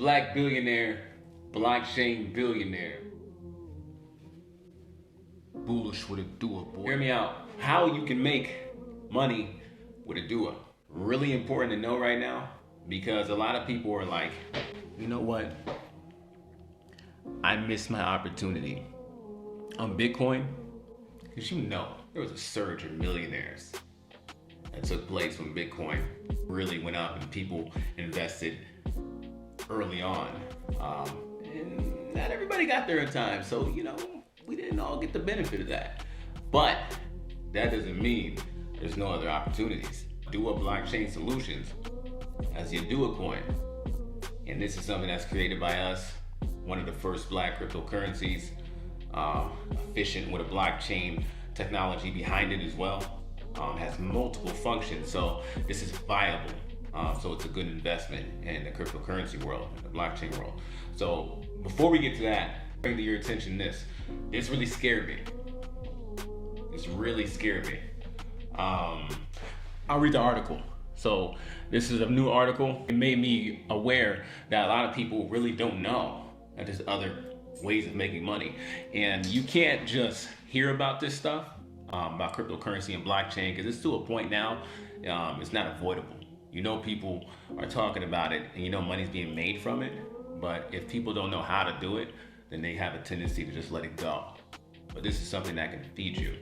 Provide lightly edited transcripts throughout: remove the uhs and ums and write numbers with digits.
Black billionaire, blockchain billionaire. Bullish with Oduwa, boy. Hear me out. How you can make money with Oduwa. Really important to know right now, because a lot of people are like, you know what? I missed my opportunity on Bitcoin. Because you know, there was a surge of millionaires that took place when Bitcoin really went up and people invested early on. And not everybody got there in time, so you know, we didn't all get the benefit of that. But that doesn't mean there's no other opportunities. Oduwa Blockchain Solutions as the Oduwa coin. And this is something that's created by us, one of the first black cryptocurrencies, efficient with a blockchain technology behind it as well. Has multiple functions, so this is viable. So it's a good investment in the cryptocurrency world, in the blockchain world. So before we get to that, bring to your attention this. This really scared me. This really scared me. I'll read the article. So this is a new article. It made me aware that a lot of people really don't know that there's other ways of making money. And you can't just hear about this stuff, about cryptocurrency and blockchain, because it's to a point now, it's not avoidable. You know, people are talking about it and you know money's being made from it, but if people don't know how to do it, then they have a tendency to just let it go. But this is something that can feed you.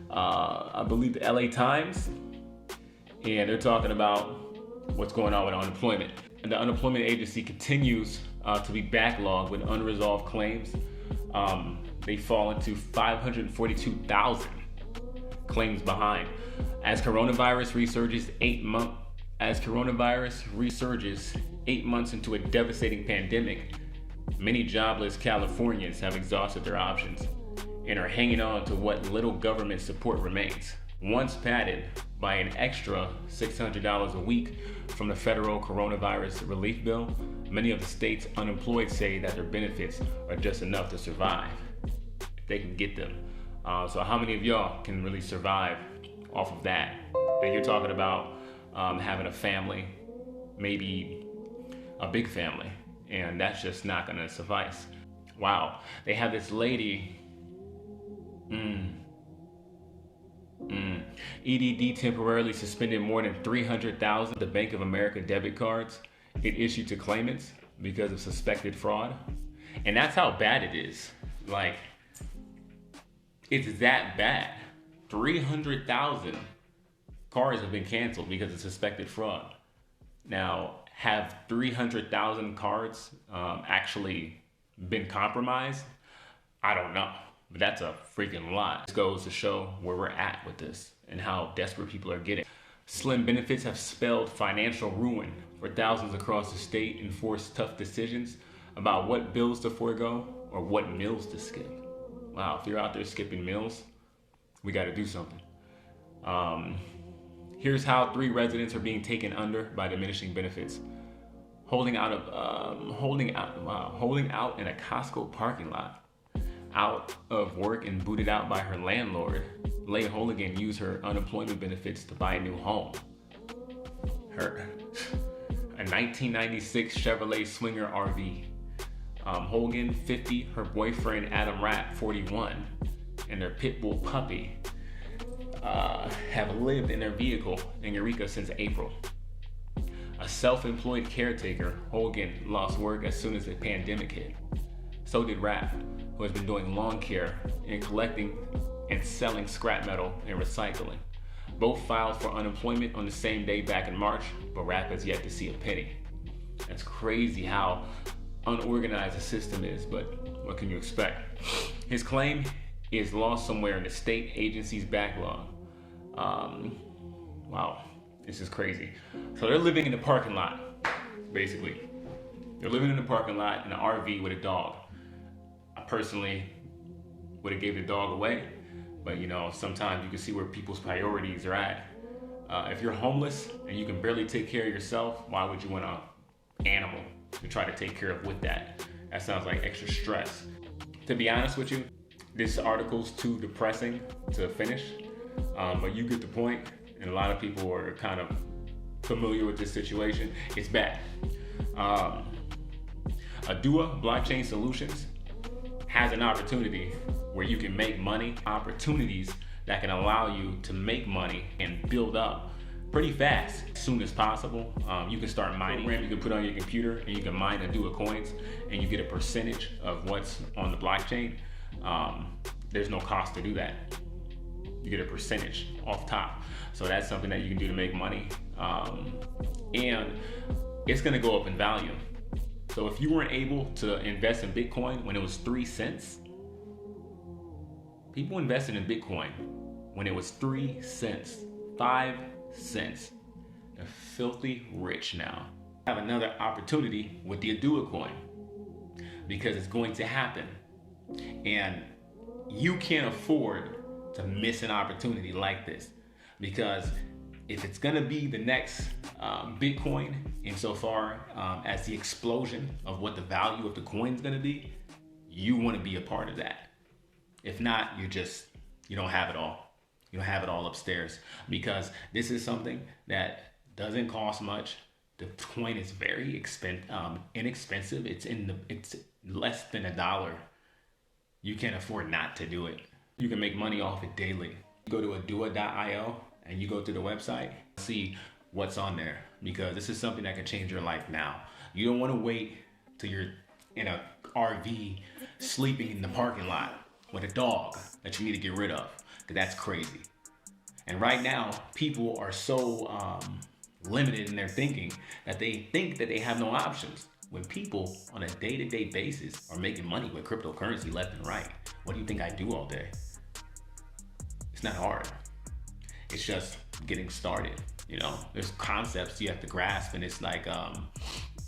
I believe the LA Times, and they're talking about what's going on with unemployment. And the unemployment agency continues to be backlogged with unresolved claims. They fall into 542,000 claims behind. As coronavirus resurges 8 months into a devastating pandemic, many jobless Californians have exhausted their options and are hanging on to what little government support remains. Once padded by an extra $600 a week from the federal coronavirus relief bill, many of the state's unemployed say that their benefits are just enough to survive, if they can get them. So how many of y'all can really survive off of that? And you're talking about having a family, maybe a big family, and that's just not gonna suffice. Wow, they have this lady, EDD temporarily suspended more than 300,000 of the Bank of America debit cards it issued to claimants because of suspected fraud. And that's how bad it is. Like, it's that bad. 300,000 cards have been canceled because of suspected fraud. Now, have 300,000 cards actually been compromised? I don't know, but that's a freaking lot. This goes to show where we're at with this and how desperate people are getting. Slim benefits have spelled financial ruin for thousands across the state and forced tough decisions about what bills to forego or what meals to skip. Wow, if you're out there skipping meals, we got to do something. Here's how 3 residents are being taken under by diminishing benefits. Holding out in a Costco parking lot. Out of work and booted out by her landlord, Leigh Hooligan used her unemployment benefits to buy a new home. A 1996 Chevrolet Swinger RV. Hogan, 50, her boyfriend Adam Rapp, 41, and their pit bull puppy have lived in their vehicle in Eureka since April. A self-employed caretaker, Hogan lost work as soon as the pandemic hit. So did Rapp, who has been doing lawn care and collecting and selling scrap metal and recycling. Both filed for unemployment on the same day back in March, but Rapp has yet to see a penny. That's crazy how unorganized the system is, but what can you expect? His claim is lost somewhere in the state agency's backlog. Wow, this is crazy. So they're living in the parking lot, basically. They're living in the parking lot in an RV with a dog. I personally would have gave the dog away, but you know, sometimes you can see where people's priorities are at. If you're homeless and you can barely take care of yourself, why would you want an animal to try to take care of with that? That sounds like extra stress. To be honest with you, this article's too depressing to finish, but you get the point, and a lot of people are kind of familiar with this situation. It's bad. Oduwa Blockchain Solutions has an opportunity where you can make money, opportunities that can allow you to make money and build up pretty fast as soon as possible. You can start mining. You can put on your computer and you can mine Oduwa coins and you get a percentage of what's on the blockchain. There's no cost to do that. You get a percentage off top. So that's something that you can do to make money. And it's gonna go up in value. So if you weren't able to invest in Bitcoin when it was 3 cents, people invested in Bitcoin when it was 3 cents, 5 cents. They're filthy rich now. I have another opportunity with the Oduwa coin because it's going to happen. And you can't afford to miss an opportunity like this, because if it's gonna be the next Bitcoin insofar as the explosion of what the value of the coin is gonna be, you wanna be a part of that. If not, you don't have it all. You don't have it all upstairs, because this is something that doesn't cost much. The coin is very inexpensive. It's less than $1. You can't afford not to do it. You can make money off it daily. You go to oduwa.io and you go to the website, see what's on there, because this is something that can change your life now. You don't want to wait till you're in a RV sleeping in the parking lot with a dog that you need to get rid of, because that's crazy. And right now, people are so limited in their thinking that they think that they have no options. When people on a day-to-day basis are making money with cryptocurrency left and right, what do you think I do all day? It's not hard. It's just getting started. You know, there's concepts you have to grasp, and it's like,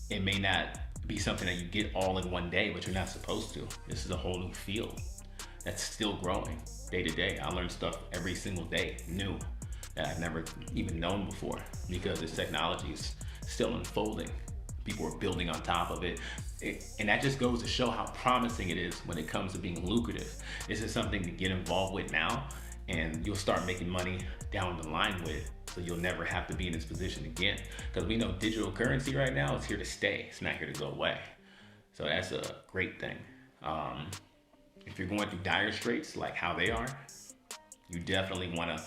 it may not be something that you get all in one day, but you're not supposed to. This is a whole new field that's still growing day to day. I learn stuff every single day, new, that I've never even known before, because this technology is still unfolding. People are building on top of it. And that just goes to show how promising it is when it comes to being lucrative. This is something to get involved with now, and you'll start making money down the line with, so you'll never have to be in this position again. Because we know digital currency right now is here to stay. It's not here to go away. So that's a great thing. If you're going through dire straits like how they are, you definitely want to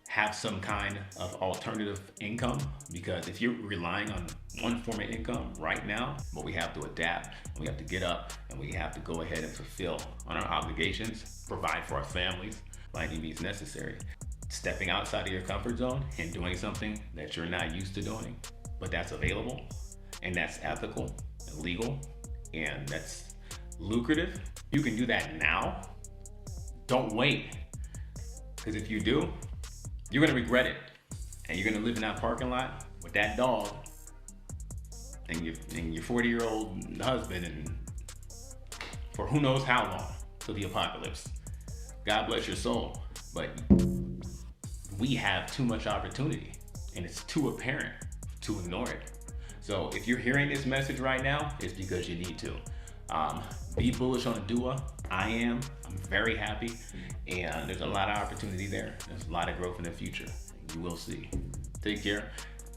have some kind of alternative income, because if you're relying on one form of income right now, but we have to adapt, we have to get up, and we have to go ahead and fulfill on our obligations, provide for our families by any means necessary. Stepping outside of your comfort zone and doing something that you're not used to doing, but that's available, and that's ethical and legal, and that's lucrative. You can do that now. Don't wait, because if you do, you're gonna regret it, and you're gonna live in that parking lot with that dog and your 40-year-old husband, and for who knows how long, till the apocalypse. God bless your soul, but we have too much opportunity, and it's too apparent to ignore it. So if you're hearing this message right now, it's because you need to. Be bullish on Oduwa. I am. I'm very happy, and there's a lot of opportunity there. There's a lot of growth in the future. You will see. Take care.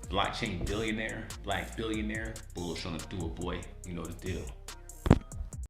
Blockchain billionaire, black billionaire, bullish on Oduwa, boy. You know the deal.